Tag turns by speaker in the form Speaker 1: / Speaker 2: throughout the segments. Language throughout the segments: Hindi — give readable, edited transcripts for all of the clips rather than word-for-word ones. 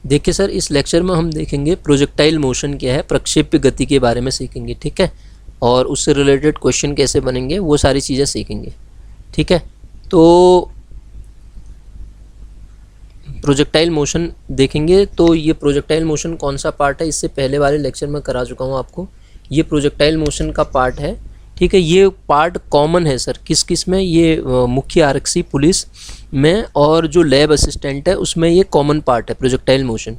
Speaker 1: देखिए सर, इस लेक्चर में हम देखेंगे प्रोजेक्टाइल मोशन क्या है, प्रक्षेप्य गति के बारे में सीखेंगे, ठीक है। और उससे रिलेटेड क्वेश्चन कैसे बनेंगे वो सारी चीज़ें सीखेंगे, ठीक है। तो प्रोजेक्टाइल मोशन देखेंगे। तो ये प्रोजेक्टाइल मोशन कौन सा पार्ट है, इससे पहले वाले लेक्चर में करा चुका हूँ आपको। ये प्रोजेक्टाइल मोशन का पार्ट है, ठीक है। ये पार्ट कॉमन है सर, किस किस में, ये मुख्य आरक्षी पुलिस में और जो लैब असिस्टेंट है उसमें ये कॉमन पार्ट है प्रोजेक्टाइल मोशन,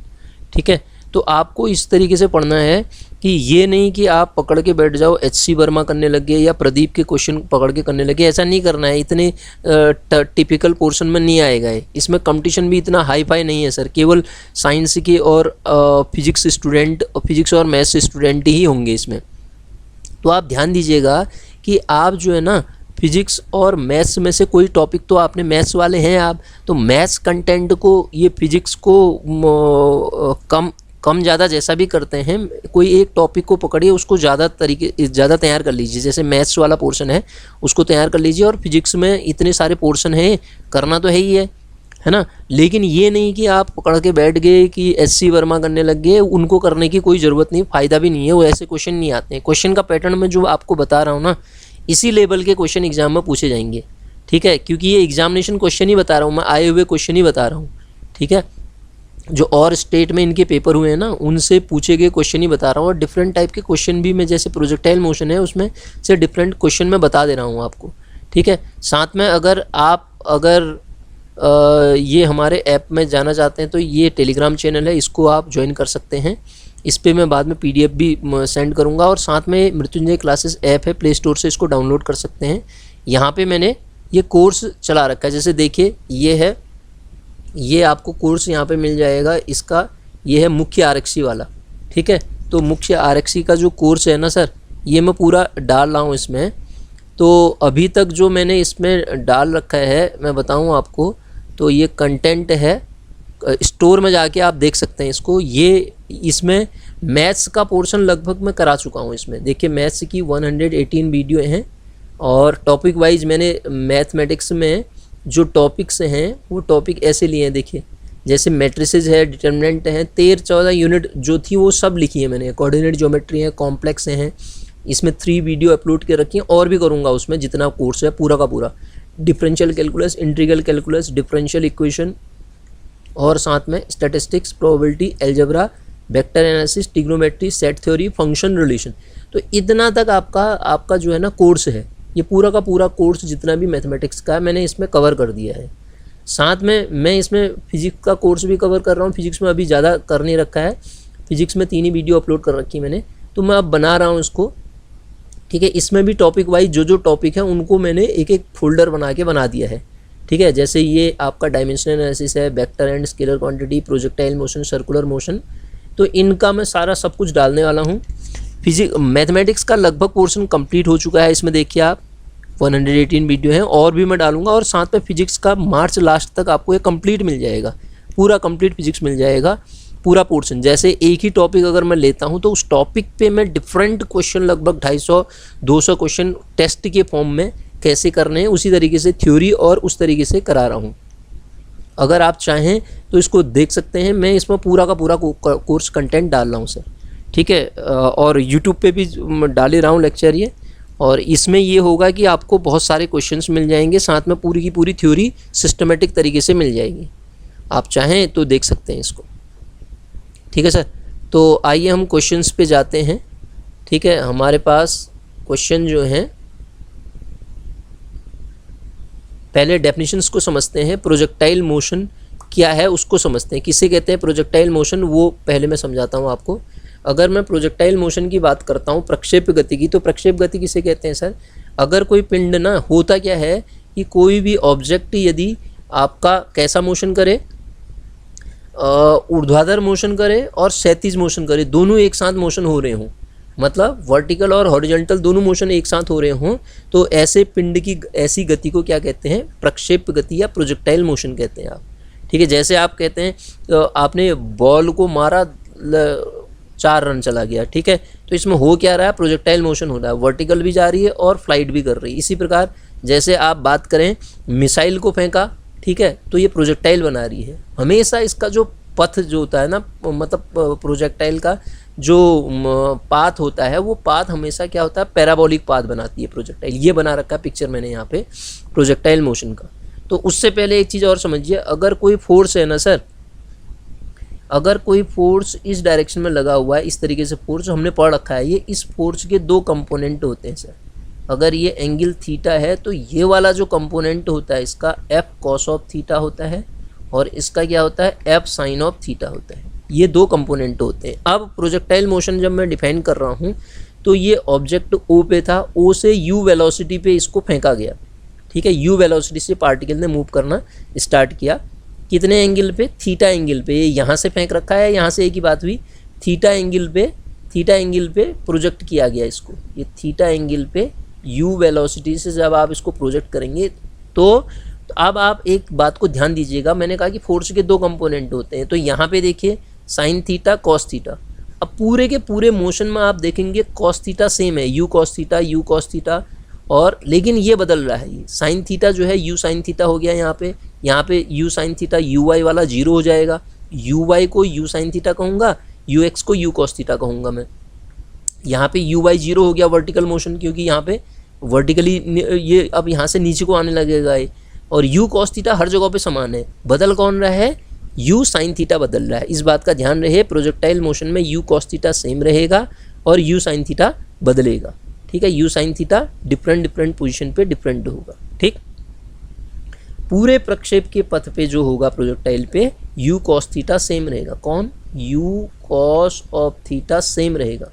Speaker 1: ठीक है। तो आपको इस तरीके से पढ़ना है कि ये नहीं कि आप पकड़ के बैठ जाओ HC वर्मा करने लगे या प्रदीप के क्वेश्चन पकड़ के करने लगे, ऐसा नहीं करना है। इतने टिपिकल पोर्शन में नहीं आएगा है, इसमें कंपटीशन भी इतना हाई फाई नहीं है सर। केवल साइंस के और फिजिक्स स्टूडेंट, फिजिक्स और मैथ्स स्टूडेंट ही होंगे इसमें। तो आप ध्यान दीजिएगा कि आप जो है ना फिजिक्स और मैथ्स में से कोई टॉपिक, तो आपने मैथ्स वाले हैं आप, तो मैथ्स कंटेंट को ये फिजिक्स को कम ज़्यादा जैसा भी करते हैं, कोई एक टॉपिक को पकड़िए, उसको ज़्यादा तैयार कर लीजिए। जैसे मैथ्स वाला पोर्शन है उसको तैयार कर लीजिए, और फिजिक्स में इतने सारे पोर्शन हैं, करना तो है ना। लेकिन ये नहीं कि आप पकड़ के बैठ गए कि HC वर्मा करने लग गए, उनको करने की कोई ज़रूरत नहीं, फ़ायदा भी नहीं है, वो ऐसे क्वेश्चन नहीं आते हैं। क्वेश्चन का पैटर्न में जो आपको बता रहा हूँ ना, इसी लेवल के क्वेश्चन एग्जाम में पूछे जाएंगे, ठीक है। क्योंकि ये एग्जामिनेशन क्वेश्चन ही बता रहा हूँ मैं, आए हुए क्वेश्चन ही बता रहा हूँ, ठीक है। जो और स्टेट में इनके पेपर हुए हैं ना, उनसे पूछे गए क्वेश्चन ही बता रहा हूँ। और डिफरेंट टाइप के क्वेश्चन भी मैं, जैसे प्रोजेक्टाइल मोशन है उसमें से डिफरेंट क्वेश्चन मैं बता दे रहा हूँ आपको, ठीक है। साथ में अगर ये हमारे ऐप में जाना चाहते हैं तो ये टेलीग्राम चैनल है, इसको आप ज्वाइन कर सकते हैं। इस पर मैं बाद में PDF भी सेंड करूँगा। और साथ में मृत्युंजय क्लासेस ऐप है, प्ले स्टोर से इसको डाउनलोड कर सकते हैं। यहाँ पे मैंने ये कोर्स चला रखा है, जैसे देखिए ये है, ये आपको कोर्स यहाँ पे मिल जाएगा इसका, ये है मुख्य आरक्षी वाला, ठीक है। तो मुख्य आरक्षी का जो कोर्स है ना सर, ये मैं पूरा डाल रहा हूँ इसमें। तो अभी तक जो मैंने इसमें डाल रखा है मैं बताऊँ आपको, तो ये कंटेंट है, स्टोर में जाके आप देख सकते हैं इसको। ये इसमें मैथ्स का पोर्शन लगभग मैं करा चुका हूँ इसमें। देखिए मैथ्स की 118 वीडियो हैं, और टॉपिक वाइज मैंने मैथमेटिक्स में जो टॉपिक्स हैं वो टॉपिक ऐसे लिए हैं, देखिए जैसे मैट्रिसेस है, डिटर्मिनेंट हैं, 13-14 यूनिट जो थी वो सब लिखी है मैंने। कोऑर्डिनेट ज्योमेट्री है, कॉम्प्लेक्स हैं, इसमें 3 वीडियो अपलोड कर रखी हैं, और भी करूँगा उसमें जितना कोर्स है पूरा का पूरा। Differential calculus, integral calculus, differential equation, और साथ में statistics, probability, algebra, vector analysis, trigonometry, set theory, function relation. तो इतना तक आपका जो है ना कोर्स है। ये पूरा का पूरा कोर्स जितना भी मैथमेटिक्स का है मैंने इसमें कवर कर दिया है। साथ में मैं इसमें फिजिक्स का कोर्स भी कवर कर रहा हूँ। फिजिक्स में अभी ज़्यादा कर नहीं रखा है, फिजिक्स में 3 ही वीडियो अपलोड कर रखी है मैंने, तो मैं अब बना रहा हूँ इसको, ठीक है। इसमें भी टॉपिक वाइज जो टॉपिक है उनको मैंने एक एक फोल्डर बना दिया है, ठीक है। जैसे ये आपका डायमेंशनल एनालिसिस है, vector and scalar quantity, projectile motion, circular motion, तो इनका मैं सारा सब कुछ डालने वाला हूँ। मैथमेटिक्स का लगभग पोर्शन कंप्लीट हो चुका है, इसमें देखिए आप 118 वीडियो हैं, और भी मैं डालूंगा। और साथ में फिजिक्स का मार्च लास्ट तक आपको ये कंप्लीट मिल जाएगा, पूरा कंप्लीट फिजिक्स मिल जाएगा, पूरा पोर्शन। जैसे एक ही टॉपिक अगर मैं लेता हूं तो उस टॉपिक पे मैं डिफरेंट क्वेश्चन, लगभग 250-200 क्वेश्चन टेस्ट के फॉर्म में कैसे करने हैं, उसी तरीके से थ्योरी और उस तरीके से करा रहा हूँ। अगर आप चाहें तो इसको देख सकते हैं, मैं इसमें पूरा का पूरा कोर्स कंटेंट डाल रहा हूँ सर, ठीक है। और यूट्यूब पे भी डाल ही रहा हूँ लेक्चर ये। और इसमें ये होगा कि आपको बहुत सारे क्वेश्चंस मिल जाएंगे, साथ में पूरी की पूरी थ्योरी सिस्टमेटिक तरीके से मिल जाएगी। आप चाहें तो देख सकते हैं इसको, ठीक है सर। तो आइए हम क्वेश्चंस पे जाते हैं, ठीक है। हमारे पास क्वेश्चन जो हैं, पहले डेफिनेशंस को समझते हैं। प्रोजेक्टाइल मोशन क्या है उसको समझते हैं, किसे कहते हैं प्रोजेक्टाइल मोशन, वो पहले मैं समझाता हूँ आपको। अगर मैं प्रोजेक्टाइल मोशन की बात करता हूँ प्रक्षेप गति की, तो प्रक्षेप गति किसे कहते हैं सर? अगर कोई पिंड ना, होता क्या है कि कोई भी ऑब्जेक्ट यदि आपका कैसा मोशन करे, ऊर्ध्वाधर मोशन करे और क्षैतिज मोशन करे, दोनों एक साथ मोशन हो रहे हों, मतलब वर्टिकल और हॉरिजॉन्टल दोनों मोशन एक साथ हो रहे हों, तो ऐसे पिंड की ऐसी गति को क्या कहते हैं? प्रक्षेप गति या प्रोजेक्टाइल मोशन कहते हैं आप, ठीक है। जैसे आप कहते हैं तो आपने बॉल को मारा, 4 रन चला गया, ठीक है, तो इसमें हो क्या रहा है? प्रोजेक्टाइल मोशन हो रहा है, वर्टिकल भी जा रही है और फ्लाइट भी कर रही है। इसी प्रकार जैसे आप बात करें मिसाइल को फेंका, ठीक है, तो ये प्रोजेक्टाइल बना रही है। हमेशा इसका जो पथ जो होता है ना, मतलब प्रोजेक्टाइल का जो पाथ होता है, वो पाथ हमेशा क्या होता है, पैराबोलिक पाथ बनाती है प्रोजेक्टाइल। ये बना रखा है पिक्चर मैंने यहाँ पे प्रोजेक्टाइल मोशन का। तो उससे पहले एक चीज़ और समझिए, अगर कोई फोर्स है ना सर, अगर कोई फोर्स इस डायरेक्शन में लगा हुआ है, इस तरीके से फोर्स हमने पढ़ रखा है, ये इस फोर्स के दो कंपोनेंट होते हैं सर। अगर ये एंगल थीटा है तो ये वाला जो कंपोनेंट होता है इसका एफ कॉस ऑफ थीटा होता है, और इसका क्या होता है, एफ साइन ऑफ थीटा होता है। ये दो कंपोनेंट होते हैं। अब प्रोजेक्टाइल मोशन जब मैं डिफाइन कर रहा हूँ तो ये ऑब्जेक्ट ओ पे था, ओ से यू वेलोसिटी पे इसको फेंका गया, ठीक है। यू वेलोसिटी से पार्टिकल ने मूव करना स्टार्ट किया, कितने एंगल पे, थीटा एंगल पे। ये यहाँ से फेंक रखा है, यहाँ से एक ही बात हुई, थीटा एंगल पे प्रोजेक्ट किया गया इसको। ये थीटा एंगल पे यू वेलोसिटी से जब आप इसको प्रोजेक्ट करेंगे तो अब आप एक बात को ध्यान दीजिएगा, मैंने कहा कि फोर्स के दो कंपोनेंट होते हैं। तो यहाँ पे देखिए साइन थीटा कॉस थीटा। अब पूरे के पूरे मोशन में आप देखेंगे कॉस थीटा सेम है, यू कॉस थीटा, और लेकिन ये बदल रहा है। ये साइन थीटा जो है यू साइन थीटा हो गया यहाँ पे u sine theta, u y वाला जीरो हो जाएगा। यू वाई को यू साइन थीटा कहूँगा, यू एक्स को यू कॉस थीटा कहूँगा मैं। यहाँ पे यू वाई जीरो हो गया वर्टिकल मोशन, क्योंकि यहाँ पे वर्टिकली ये अब यहाँ से नीचे को आने लगेगा ये, और यू कॉस थीटा हर जगह पे समान है। बदल कौन रहा है, यू साइन थीटा बदल रहा है। इस बात का ध्यान रहे, प्रोजेक्टाइल मोशन में यू कॉस थीटा सेम रहेगा और यू साइन थीटा बदलेगा, ठीक है। You sine theta different position पे डिफरेंट होगा, ठीक। पूरे प्रक्षेप के पथ पे जो होगा प्रोजेक्टाइल पे, यू कॉस थीटा सेम रहेगा। कौन, you cos of theta same रहेगा,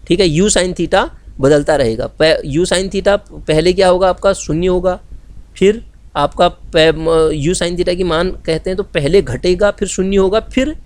Speaker 1: ठीक है। यू साइन थीटा बदलता रहेगा। यू साइन थीटा पहले क्या होगा, आपका शून्य होगा, फिर आपका यू साइन थीटा की मान कहते हैं तो पहले घटेगा, फिर शून्य होगा, फिर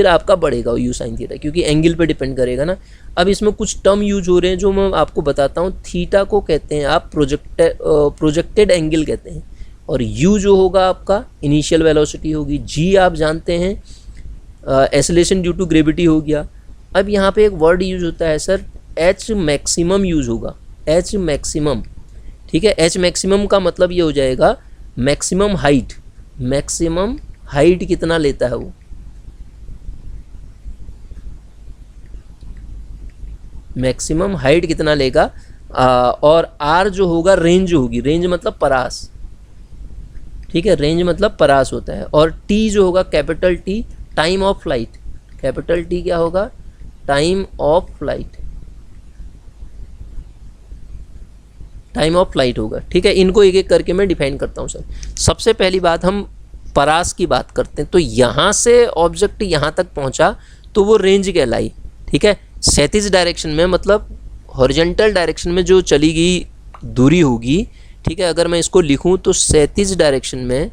Speaker 1: आपका बढ़ेगा यू साइन थीटा, क्योंकि एंगल पे डिपेंड करेगा ना। अब इसमें कुछ टर्म यूज हो रहे हैं जो मैं आपको बताता हूँ। थीटा को कहते हैं आप प्रोजेक्टेड एंगल कहते हैं, और यू जो होगा आपका इनिशियल वेलोसिटी होगी, जी आप जानते हैं एक्सेलरेशन ड्यू टू ग्रेविटी हो गया। अब यहाँ पे एक वर्ड यूज होता है सर, एच मैक्सिमम यूज होगा, एच मैक्सिमम, ठीक है। एच मैक्सिमम का मतलब ये हो जाएगा मैक्सिमम हाइट कितना लेता है वो, मैक्सिमम हाइट कितना लेगा। और आर जो होगा रेंज होगी, रेंज मतलब परास, ठीक है, रेंज मतलब परास होता है। और टी जो होगा capital T, time of flight, capital T क्या होगा, टाइम ऑफ फ्लाइट होगा, ठीक है। इनको एक एक करके मैं डिफाइन करता हूँ सर। सबसे पहली बात हम परास की बात करते हैं, तो यहाँ से ऑब्जेक्ट यहाँ तक पहुँचा तो वो रेंज कहलाई, ठीक है। क्षैतिज डायरेक्शन में मतलब हॉरिजॉन्टल डायरेक्शन में जो चली गई दूरी होगी, ठीक है। अगर मैं इसको लिखूं तो क्षैतिज डायरेक्शन में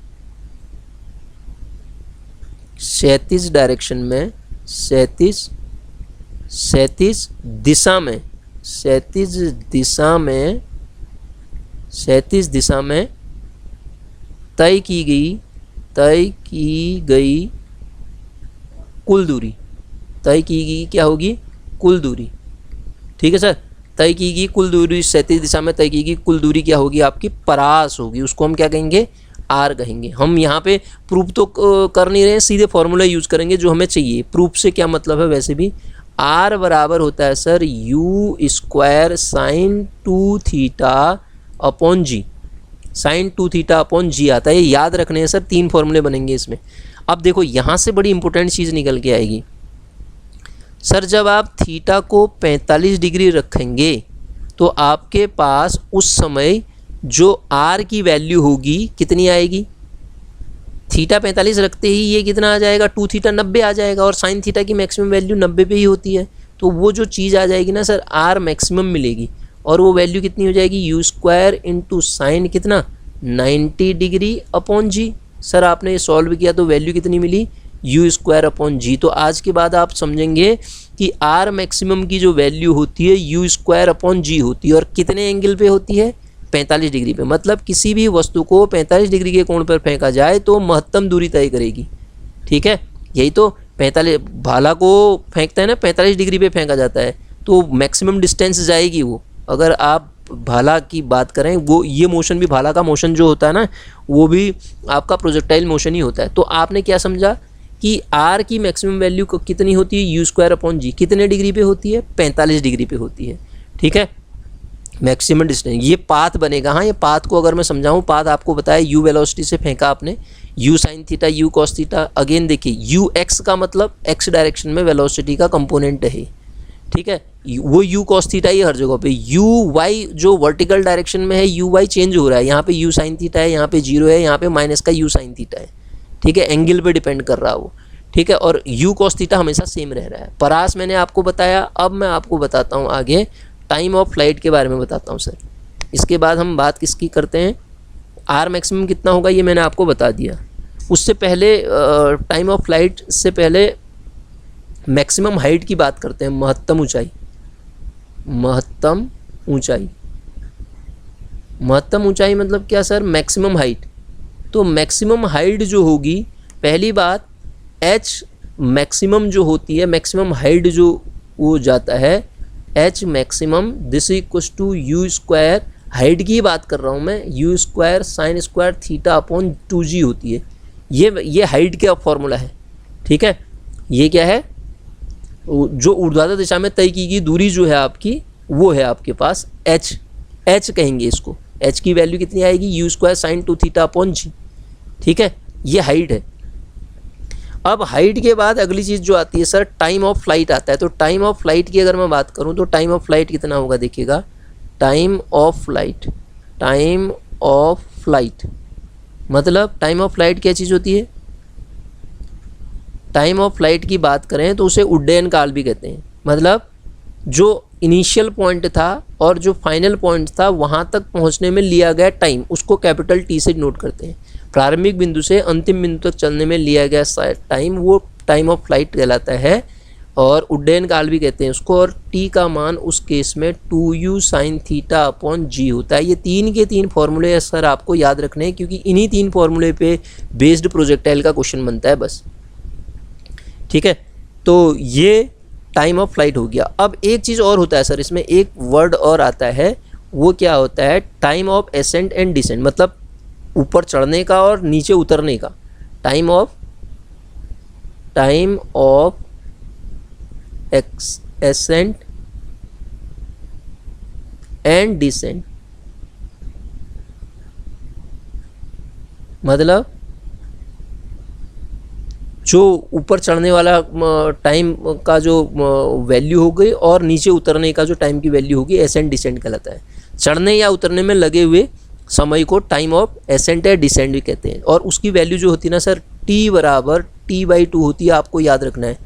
Speaker 1: क्षैतिज दिशा में तय की गई कुल दूरी, क्या होगी, कुल दूरी, ठीक है सर। तय की गई कुल दूरी, क्षैतिज दिशा में तय की गई कुल दूरी क्या होगी, आपकी परास होगी। उसको हम क्या कहेंगे, आर कहेंगे। हम यहाँ पे प्रूफ तो कर नहीं रहे हैं, सीधे फॉर्मूला यूज करेंगे जो हमें चाहिए। प्रूफ से क्या मतलब है, वैसे भी आर बराबर होता है sir you square sine 2 theta upon G, sine 2 theta upon G आता है। ये याद रखने हैं सर, 3 फॉर्मूले बनेंगे इसमें। अब देखो यहाँ से बड़ी इंपॉर्टेंट चीज़ निकल के आएगी सर, जब आप थीटा को 45 डिग्री रखेंगे तो आपके पास उस समय जो आर की वैल्यू होगी कितनी आएगी, थीटा 45 रखते ही ये कितना आ जाएगा, 2 थीटा 90 आ जाएगा, और साइन थीटा की मैक्सिमम वैल्यू 90 पे ही होती है। तो वो जो चीज़ आ जाएगी ना सर, आर मैक्सिमम मिलेगी, और वो वैल्यू कितनी हो जाएगी, यू स्क्वायर इंटू साइन कितना 90 डिग्री अपॉन जी। सर आपने ये सॉल्व किया तो वैल्यू कितनी मिली, यू स्क्वायर अपॉन जी। तो आज के बाद आप समझेंगे कि आर मैक्सिमम की जो वैल्यू होती है यू स्क्वायर अपॉन जी होती है, और कितने एंगल पे होती है, 45 डिग्री पे। मतलब किसी भी वस्तु को 45 डिग्री के कोण पर फेंका जाए तो महत्तम दूरी तय करेगी, ठीक है। यही तो 45 भाला को फेंकता है ना, 45 डिग्री पे फेंका जाता है तो मैक्सिमम डिस्टेंस जाएगी वो। अगर आप भाला की बात करें, वो ये मोशन भी, भाला का मोशन जो होता है ना, वो भी आपका प्रोजेक्टाइल मोशन ही होता है। तो आपने क्या समझा कि आर की मैक्सिमम वैल्यू कितनी होती है, यू स्क्वायर अपॉन जी, कितने डिग्री पे होती है, 45 डिग्री पे होती है। ठीक है, मैक्सिमम डिस्टेंस, ये पाथ बनेगा। हाँ, ये पाथ को अगर मैं समझाऊँ, पाथ आपको बताया यू वेलोसिटी से फेंका आपने, you sine theta, you cos theta. Again देखिए, यू एक्स का मतलब एक्स डायरेक्शन में वेलोसिटी का कंपोनेंट है। ठीक है, वो यू कॉस थीटा ही हर जगह पे। यू वाई जो वर्टिकल डायरेक्शन में है, यू वाई चेंज हो रहा है, यहाँ पे यू साइन थीटा है, यहाँ पे जीरो है, यहाँ पे माइनस का यू साइन थीटा है। ठीक है, एंगल पे डिपेंड कर रहा है वो। ठीक है, और यू कॉस थीटा हमेशा सेम रह रहा है। परास मैंने आपको बताया। अब मैं आपको बताता हूँ आगे टाइम ऑफ फ्लाइट के बारे में बताता हूँ सर। इसके बाद हम बात किसकी करते हैं, आर मैक्सिमम कितना होगा ये मैंने आपको बता दिया। उससे पहले टाइम ऑफ फ्लाइट से पहले मैक्सिमम हाइट की बात करते हैं, महत्तम ऊंचाई। महत्तम ऊंचाई, महत्तम ऊंचाई मतलब क्या सर, मैक्सिमम हाइट। तो मैक्सिमम हाइट जो होगी, पहली बात एच मैक्सिमम जो होती है, मैक्सिमम हाइट जो वो जाता है H maximum, this equals to you square, height की बात कर रहा हूँ मैं, u square sine square theta upon 2g होती है। ये हाइट का फॉर्मूला है। ठीक है, ये क्या है, जो ऊर्ध्वाधर दिशा में तय की गई दूरी जो है आपकी, वो है आपके पास एच। एच कहेंगे इसको, एच की वैल्यू कितनी आएगी, U square sine 2 theta upon G. ठीक है, ये हाइट है। अब हाइट के बाद अगली चीज़ जो आती है सर, टाइम ऑफ फ्लाइट आता है। तो टाइम ऑफ फ्लाइट की अगर मैं बात करूं तो टाइम ऑफ फ्लाइट कितना होगा, देखिएगा, time of flight, time of flight मतलब टाइम ऑफ फ्लाइट क्या चीज़ होती है, टाइम ऑफ फ्लाइट की बात करें तो उसे उड्डयन काल भी कहते हैं। मतलब जो इनिशियल पॉइंट था और जो फाइनल पॉइंट था, वहाँ तक पहुँचने में लिया गया टाइम, उसको कैपिटल टी से नोट करते हैं। प्रारंभिक बिंदु से अंतिम बिंदु तक चलने में लिया गया टाइम, वो टाइम ऑफ फ्लाइट कहलाता है। और उड्डयन काल भी कहते हैं उसको। और टी का मान उस केस में 2u साइन थीटा अपॉन जी होता है। ये तीन के तीन फॉर्मूले सर आपको याद रखने हैं, क्योंकि इन्हीं तीन फॉर्मूले पे बेस्ड प्रोजेक्टाइल का क्वेश्चन बनता है बस। ठीक है, तो ये टाइम ऑफ फ्लाइट हो गया। अब एक चीज़ और होता है सर, इसमें एक वर्ड और आता है, वो क्या होता है, time of ascent and descent, मतलब ऊपर चढ़ने का और नीचे उतरने का। Time of ascent and descent, मतलब जो ऊपर चढ़ने वाला टाइम का जो वैल्यू हो गई और नीचे उतरने का जो टाइम की वैल्यू होगी, एसेंट डिसेंट कहलाता है। चढ़ने या उतरने में लगे हुए समय को टाइम ऑफ एसेंट या डिसेंट भी कहते हैं। और उसकी वैल्यू जो होती है ना सर, t बराबर t/2 होती है, आपको याद रखना है।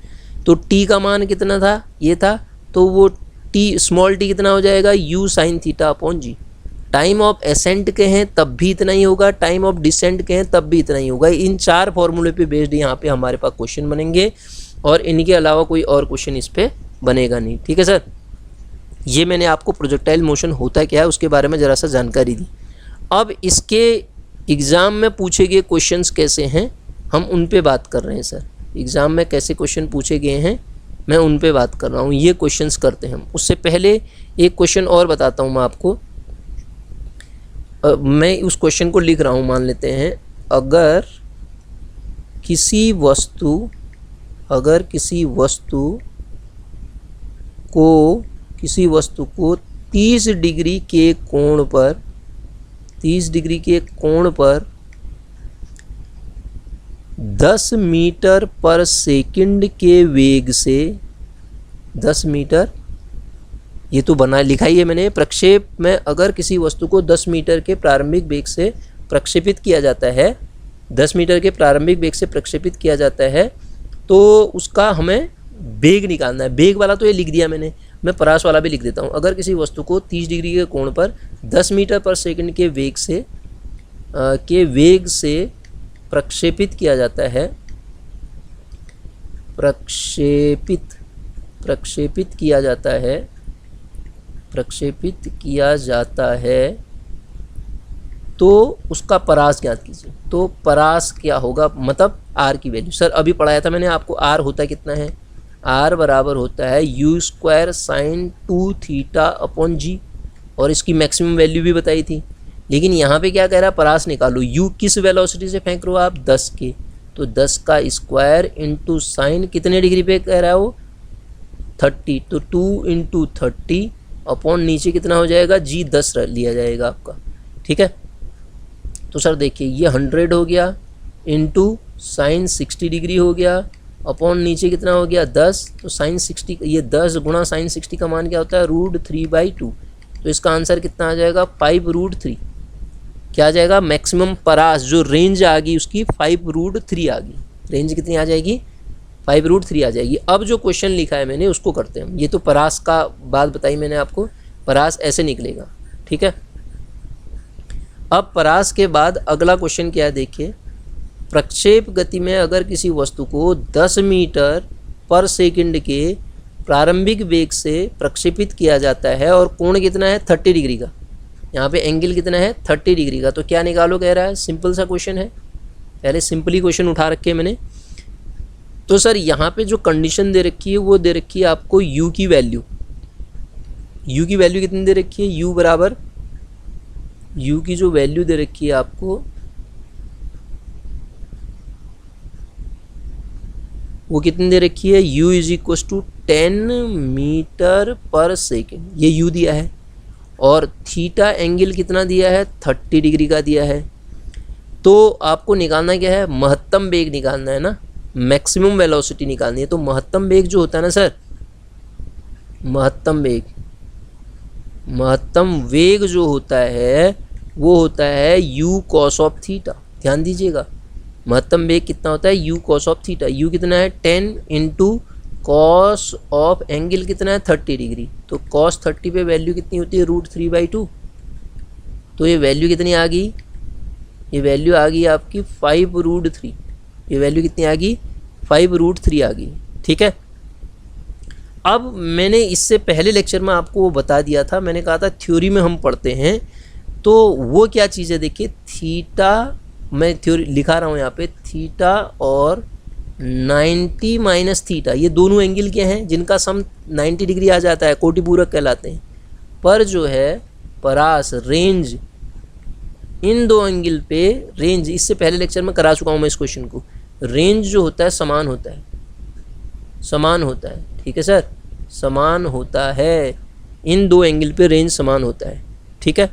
Speaker 1: तो t का मान कितना था, ये था, तो वो t स्मॉल t कितना हो जाएगा, u sine theta upon g. Time of ascent के हैं तब भी इतना ही होगा, टाइम ऑफ डिसेंट के हैं तब भी इतना ही होगा। इन चार फॉर्मूले पे बेस्ड यहाँ पे हमारे पास क्वेश्चन बनेंगे, और इनके अलावा कोई और क्वेश्चन इस पे बनेगा नहीं। ठीक है सर, ये मैंने आपको प्रोजेक्टाइल मोशन होता क्या है उसके बारे में ज़रा सा जानकारी दी। अब इसके एग्ज़ाम में पूछे गए क्वेश्चंस कैसे हैं, हम उन पे बात कर रहे हैं सर। एग्ज़ाम में कैसे क्वेश्चन पूछे गए हैं, मैं उन पे बात कर रहा हूँ। ये क्वेश्चंस करते हैं हम। उससे पहले एक क्वेश्चन और बताता हूँ मैं आपको। मैं उस क्वेश्चन को लिख रहा हूँ, मान लेते हैं, अगर किसी वस्तु को 30 डिग्री के कोण पर 10 मीटर पर सेकंड के वेग से 10 मीटर, ये तो बना लिखा ही है मैंने, प्रक्षेप में अगर किसी वस्तु को 10 मीटर के प्रारंभिक वेग से प्रक्षेपित किया जाता है, 10 मीटर के प्रारंभिक वेग से प्रक्षेपित किया जाता है, तो उसका हमें वेग निकालना है। वेग वाला तो ये लिख दिया मैंने, मैं परास वाला भी लिख देता हूँ। अगर किसी वस्तु को 30 डिग्री के कोण पर 10 मीटर पर सेकंड के वेग से प्रक्षेपित किया जाता है, प्रक्षेपित किया जाता है, तो उसका परास ज्ञात कीजिए। तो परास क्या होगा, मतलब आर की वैल्यू। सर अभी पढ़ाया था मैंने आपको, आर होता कितना है, आर बराबर होता है U square sine 2 theta upon G. और इसकी मैक्सिमम वैल्यू भी बताई थी। लेकिन यहाँ पे क्या कह रहा है, परास निकालो। u किस वेलोसिटी से फेंक रहे हो आप, 10 के, तो 10 का स्क्वायर इंटू साइन कितने डिग्री पे कह रहा है वो, 30, तो 2 इंटू 30 अपॉन नीचे कितना हो जाएगा जी, 10 लिया जाएगा आपका। ठीक है, तो सर देखिए ये 100 हो गया इंटू साइन 60 डिग्री हो गया अपॉन नीचे कितना हो गया 10, तो साइन 60, ये 10 गुणा साइन 60 का मान क्या होता है, √3/2। तो इसका आंसर कितना आ जाएगा, 5√3। क्या आ जाएगा, मैक्सिमम परास जो रेंज आ गई उसकी 5√3 आ गई। रेंज कितनी आ जाएगी, 5√3 आ जाएगी। अब जो क्वेश्चन लिखा है मैंने उसको करते हैं। ये तो परास का बात बताई मैंने आपको, परास ऐसे निकलेगा। ठीक है, अब परास के बाद अगला क्वेश्चन क्या है देखिए, प्रक्षेप गति में अगर किसी वस्तु को 10 मीटर पर सेकंड के प्रारंभिक वेग से प्रक्षेपित किया जाता है और कोण कितना है 30 डिग्री का, यहाँ पे एंगल कितना है 30 डिग्री का, तो क्या निकालो कह रहा है। सिंपल सा क्वेश्चन है, पहले सिंपली क्वेश्चन उठा रखे हैं मैंने। तो सर यहाँ पे जो कंडीशन दे रखी है वो दे रखी है आपको u की वैल्यू। u की वैल्यू कितनी दे रखी है, u बराबर, u की जो वैल्यू दे रखी है आपको वो कितनी दे रखी है, u = 10 मीटर पर सेकेंड, ये u दिया है, और थीटा एंगल कितना दिया है 30 डिग्री का दिया है। तो आपको निकालना क्या है, महत्तम वेग निकालना है ना, मैक्सिमम वेलोसिटी निकालनी है। तो महत्तम वेग जो होता है ना सर, महत्तम वेग जो होता है वो होता है u cos ऑफ थीटा। ध्यान दीजिएगा, महत्तम वेग कितना होता है, u cos of theta. u कितना है 10 इंटू कॉस ऑफ एंगल कितना है 30 डिग्री, तो cos 30 पे वैल्यू कितनी होती है, √3/2। तो ये वैल्यू कितनी आ गई, ये वैल्यू आ गई आपकी 5√3। ये वैल्यू कितनी आ गई, 5√3 आ गई। ठीक है, अब मैंने इससे पहले लेक्चर में आपको वो बता दिया था, मैंने कहा था थ्योरी में हम पढ़ते हैं, तो वो क्या चीज़ है देखिए, थीटा, मैं थ्योरी लिखा रहा हूँ यहाँ पे, थीटा और 90 माइनस थीटा, ये दोनों एंगल क्या हैं जिनका सम 90 डिग्री आ जाता है, कोटिपूरक कहलाते हैं। पर जो है परास रेंज, इन दो एंगल पे रेंज, इससे पहले लेक्चर में करा चुका हूँ मैं इस क्वेश्चन को, रेंज जो होता है समान होता है, समान होता है। ठीक है सर, समान होता है, इन दो एंगल पे रेंज समान होता है। ठीक है,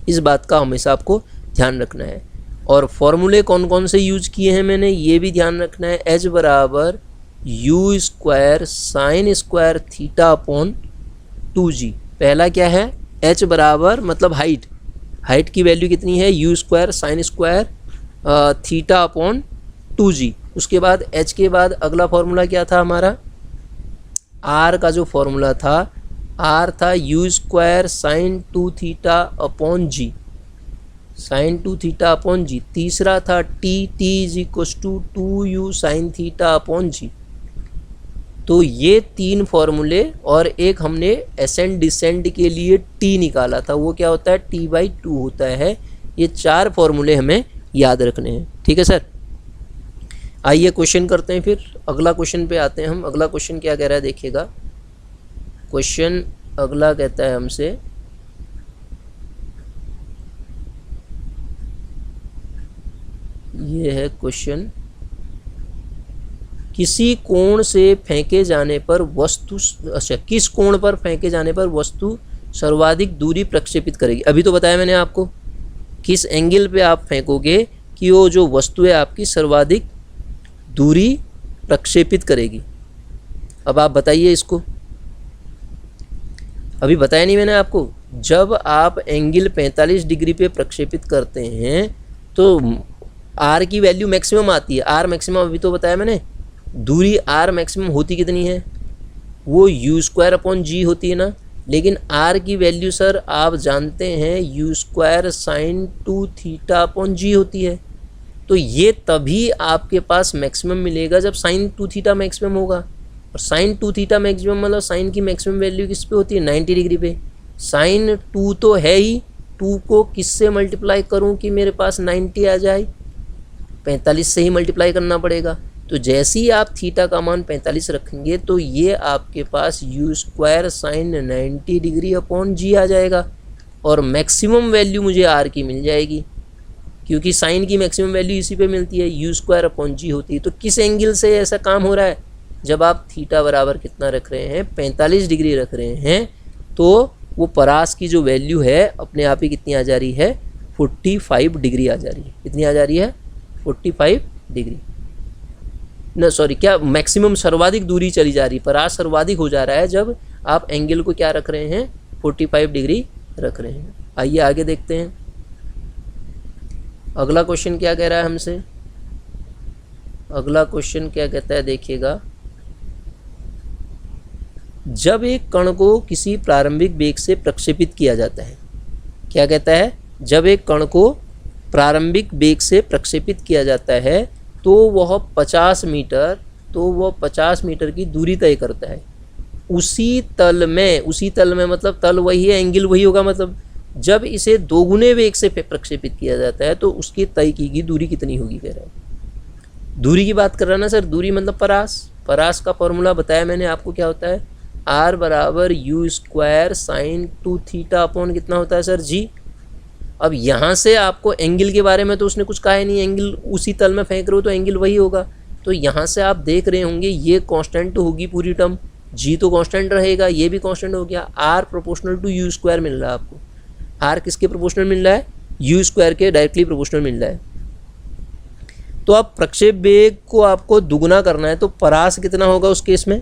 Speaker 1: इस बात का हमेशा आपको ध्यान रखना है। और फॉर्मूले कौन कौन से यूज किए हैं मैंने, ये भी ध्यान रखना है। h बराबर u² sign square theta upon 2g। पहला क्या है, h बराबर मतलब हाइट, हाइट की वैल्यू कितनी है, u² sign square theta upon 2g। उसके बाद h के बाद अगला फॉर्मूला क्या था हमारा, r का जो फॉर्मूला था, r था u² sine 2 theta upon g, sine 2 theta upon G. तीसरा था t = 2u sine theta upon G. तो ये 3 फॉर्मूले, और एक हमने एसेंड डिसेंड के लिए t निकाला था, वो क्या होता है, t/2 होता है। ये 4 फॉर्मूले हमें याद रखने हैं। ठीक है सर, आइए क्वेश्चन करते हैं, फिर अगला क्वेश्चन पे आते हैं हम। अगला क्वेश्चन क्या कह रहा है देखिएगा, क्वेश्चन अगला कहता है हमसे, ये है क्वेश्चन, किसी कोण से फेंके जाने पर वस्तु, अच्छा, किस कोण पर फेंके जाने पर वस्तु सर्वाधिक दूरी प्रक्षेपित करेगी। अभी तो बताया मैंने आपको, किस एंगल पे आप फेंकोगे कि वो जो वस्तु है आपकी सर्वाधिक दूरी प्रक्षेपित करेगी। अब आप बताइए इसको, अभी बताया नहीं मैंने आपको। जब आप एंगल 45 डिग्री पे प्रक्षेपित करते हैं तो आर की वैल्यू मैक्सिमम आती है, आर मैक्सिमम अभी तो बताया मैंने। दूरी आर मैक्सिमम होती कितनी है, वो u² अपॉन जी होती है ना। लेकिन आर की वैल्यू सर आप जानते हैं u² साइन 2 थीटा अपॉन जी होती है। तो ये तभी आपके पास मैक्सिमम मिलेगा जब साइन 2 थीटा मैक्सिमम होगा। और साइन 2 थीटा मैक्सिमम मतलब साइन की मैक्सिमम वैल्यू किस पे होती है, 90 डिग्री पे। साइन 2 तो है ही, 2 को किससे मल्टीप्लाई करूं कि मेरे पास 90 आ जाए, 45 से ही मल्टीप्लाई करना पड़ेगा। तो जैसे ही आप थीटा का मान 45 रखेंगे तो ये आपके पास u² साइन 90 डिग्री अपॉन जी आ जाएगा। और मैक्सिमम वैल्यू मुझे आर की मिल जाएगी, क्योंकि साइन की मैक्सिमम वैल्यू इसी पे मिलती है, यू स्क्वायर अपॉन जी होती है। तो किस एंगल से ऐसा काम हो रहा है, जब आप थीटा बराबर कितना रख रहे हैं, 45 डिग्री रख रहे हैं, तो वो परास की जो वैल्यू है अपने आप ही कितनी आ जा रही है, 45 डिग्री आ जा रही है। कितनी आ जा रही है, 45 डिग्री न, सॉरी, क्या मैक्सिमम सर्वाधिक दूरी चली जा रही है, परास सर्वाधिक हो जा रहा है जब आप एंगल को क्या रख रहे हैं, 45 डिग्री रख रहे हैं। आइए आगे देखते हैं अगला क्वेश्चन क्या कह रहा है हमसे। अगला क्वेश्चन क्या कहता है, देखिएगा, जब एक कण को किसी प्रारंभिक वेग से प्रक्षेपित किया जाता है, क्या कहता है, जब एक कण को प्रारंभिक वेग से प्रक्षेपित किया जाता है तो वह 50 मीटर की दूरी तय करता है उसी तल में मतलब तल वही है, एंगल वही होगा, मतलब जब इसे दोगुने वेग से प्रक्षेपित किया जाता है तो उसकी तय की गई दूरी कितनी होगी, कह रहा है। दूरी की बात कर रहा ना सर, दूरी मतलब परास का फॉर्मूला बताया मैंने आपको, क्या होता है, आर बराबर you square sine 2 theta upon कितना होता है सर, जी। अब यहाँ से आपको एंगल के बारे में तो उसने कुछ कहा ही नहीं, एंगल उसी तल में फेंक रहे हो तो एंगल वही होगा। तो यहाँ से आप देख रहे होंगे ये कांस्टेंट होगी पूरी टर्म, जी तो कांस्टेंट रहेगा, ये भी कांस्टेंट हो गया। R proportional to you square मिल रहा है आपको, आर किसके प्रोपोर्शनल मिल रहा है, यू स्क्वायर के डायरेक्टली प्रोपोर्शनल मिल रहा है। तो अब प्रक्षेप वेग को आपको दुगुना करना है, तो परास कितना होगा उस केस में,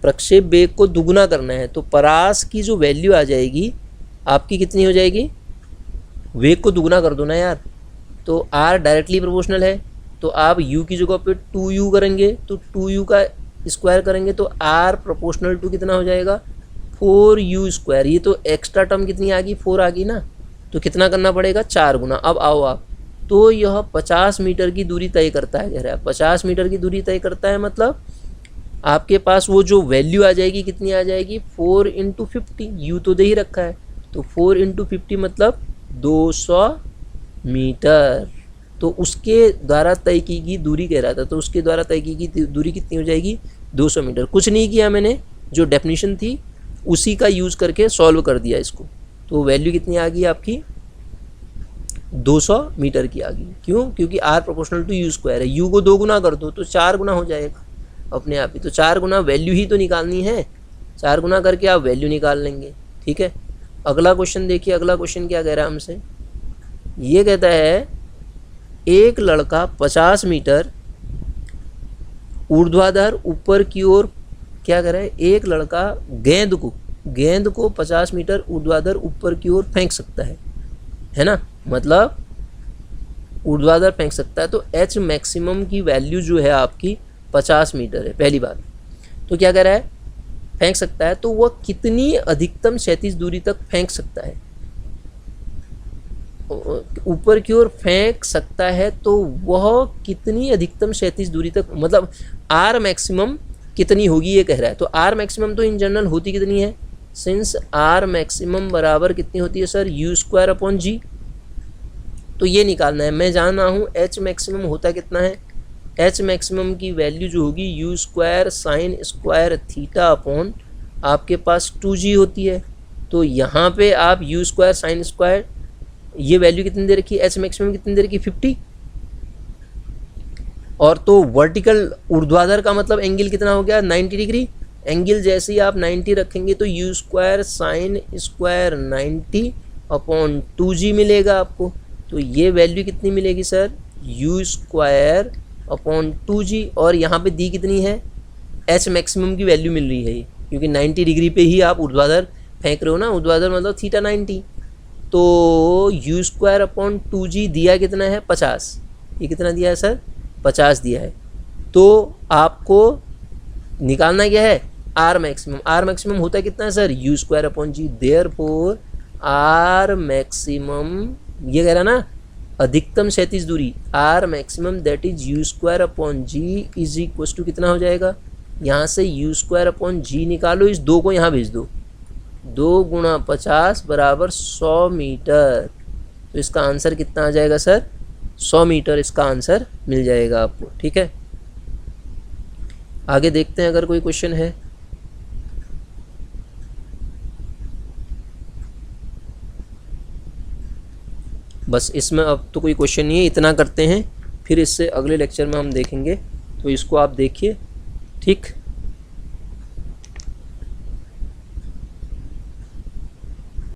Speaker 1: प्रक्षेप वेग को दुगुना करना है तो परास की जो वैल्यू आ जाएगी आपकी कितनी हो जाएगी, वेग को दुगुना कर दो ना यार, तो आर डायरेक्टली प्रोपोर्शनल है, तो आप u की जगह पे 2u करेंगे तो 2u का स्क्वायर करेंगे तो r प्रोपोर्शनल टू कितना हो जाएगा, 4u स्क्वायर। ये तो एक्स्ट्रा टर्म कितनी आ गई, 4 आ गई ना, तो कितना करना पड़ेगा, 4 गुना। अब आओ आप, तो यह 50 मीटर की दूरी तय करता है, कह रहा है 50 मीटर की दूरी तय करता है, मतलब आपके पास वो जो वैल्यू आ जाएगी कितनी आ जाएगी, 4 × 50, यू तो दे ही रखा है, तो 4 × 50 मतलब 200 मीटर। तो उसके द्वारा तय की गई दूरी कह रहा था, तो उसके द्वारा तय की गई दूरी कितनी हो जाएगी, 200 मीटर। कुछ नहीं किया मैंने, जो डेफिनेशन थी उसी का यूज़ करके सॉल्व कर दिया इसको, तो वैल्यू कितनी आ गई आपकी, 200 मीटर की आ गई। क्यों, क्योंकि R proportional to you square है, यू को 2 गुना कर दो तो 4 गुना हो जाएगा अपने आप ही, तो 4 गुना वैल्यू ही तो निकालनी है, 4 गुना करके आप वैल्यू निकाल लेंगे, ठीक है। अगला क्वेश्चन देखिए, अगला क्वेश्चन क्या कह रहा है हमसे, ये कहता है एक लड़का 50 मीटर ऊर्ध्वाधर ऊपर की ओर, क्या कर रहा है, एक लड़का गेंद को 50 मीटर ऊर्ध्वाधर ऊपर की ओर फेंक सकता है ना, मतलब ऊर्ध्वाधर फेंक सकता है, तो एच मैक्सिमम की वैल्यू जो है आपकी 50 मीटर है, पहली बात। तो क्या कह रहा है, फेंक सकता है, तो वह कितनी अधिकतम क्षैतिज दूरी तक फेंक सकता है, ऊपर की ओर फेंक सकता है, तो वह कितनी अधिकतम क्षैतिज दूरी तक, मतलब आर मैक्सिमम कितनी होगी ये कह रहा है। तो आर मैक्सिमम तो इन जनरल होती कितनी है, सिंस आर मैक्सिमम बराबर कितनी होती है sir, you square upon G, तो ये निकालना है। मैं जान रहा हूँ एच मैक्सिमम होता कितना है, एच मैक्सिमम की वैल्यू जो होगी you square sine square theta upon आपके पास 2g होती है, तो यहाँ पे आप यू स्क्वायर साइन स्क्वायर, ये वैल्यू कितनी दे रखी है, एच मैक्सिमम कितनी दे रखी है, 50, और तो वर्टिकल ऊर्ध्वाधर का मतलब एंगल कितना हो गया, 90 डिग्री। एंगल जैसे ही आप 90 रखेंगे तो you square sine square 90 upon 2g मिलेगा आपको, तो ये वैल्यू कितनी मिलेगी sir, you square upon 2g, और यहाँ पे दी कितनी है, एच मैक्सिमम की वैल्यू मिल रही है ये, क्योंकि 90 डिग्री पे ही आप ऊर्ध्वाधर फेंक रहे हो ना, ऊर्ध्वाधर मतलब थीटा 90, तो यू स्क्वायर अपॉन 2g दिया कितना है, 50, ये कितना दिया है सर, 50 दिया है। तो आपको निकालना क्या है, आर मैक्सिमम। आर मैक्सिमम होता कितना है sir, you square upon g, therefore R maximum, ये कह रहा ना अधिकतम क्षैतिज दूरी, R maximum that is u square upon g is equal to कितना हो जाएगा, यहाँ से यू स्क्वायर अपॉन जी निकालो, इस 2 को यहाँ भेज दो, 2 गुणा 50 बराबर 100 मीटर, तो इसका आंसर कितना आ जाएगा सर, 100 मीटर इसका आंसर मिल जाएगा आपको, ठीक है। आगे देखते हैं अगर कोई क्वेश्चन है। बस इसमें अब तो कोई क्वेश्चन नहीं है, इतना करते हैं, फिर इससे अगले लेक्चर में हम देखेंगे। तो इसको आप देखिए, ठीक।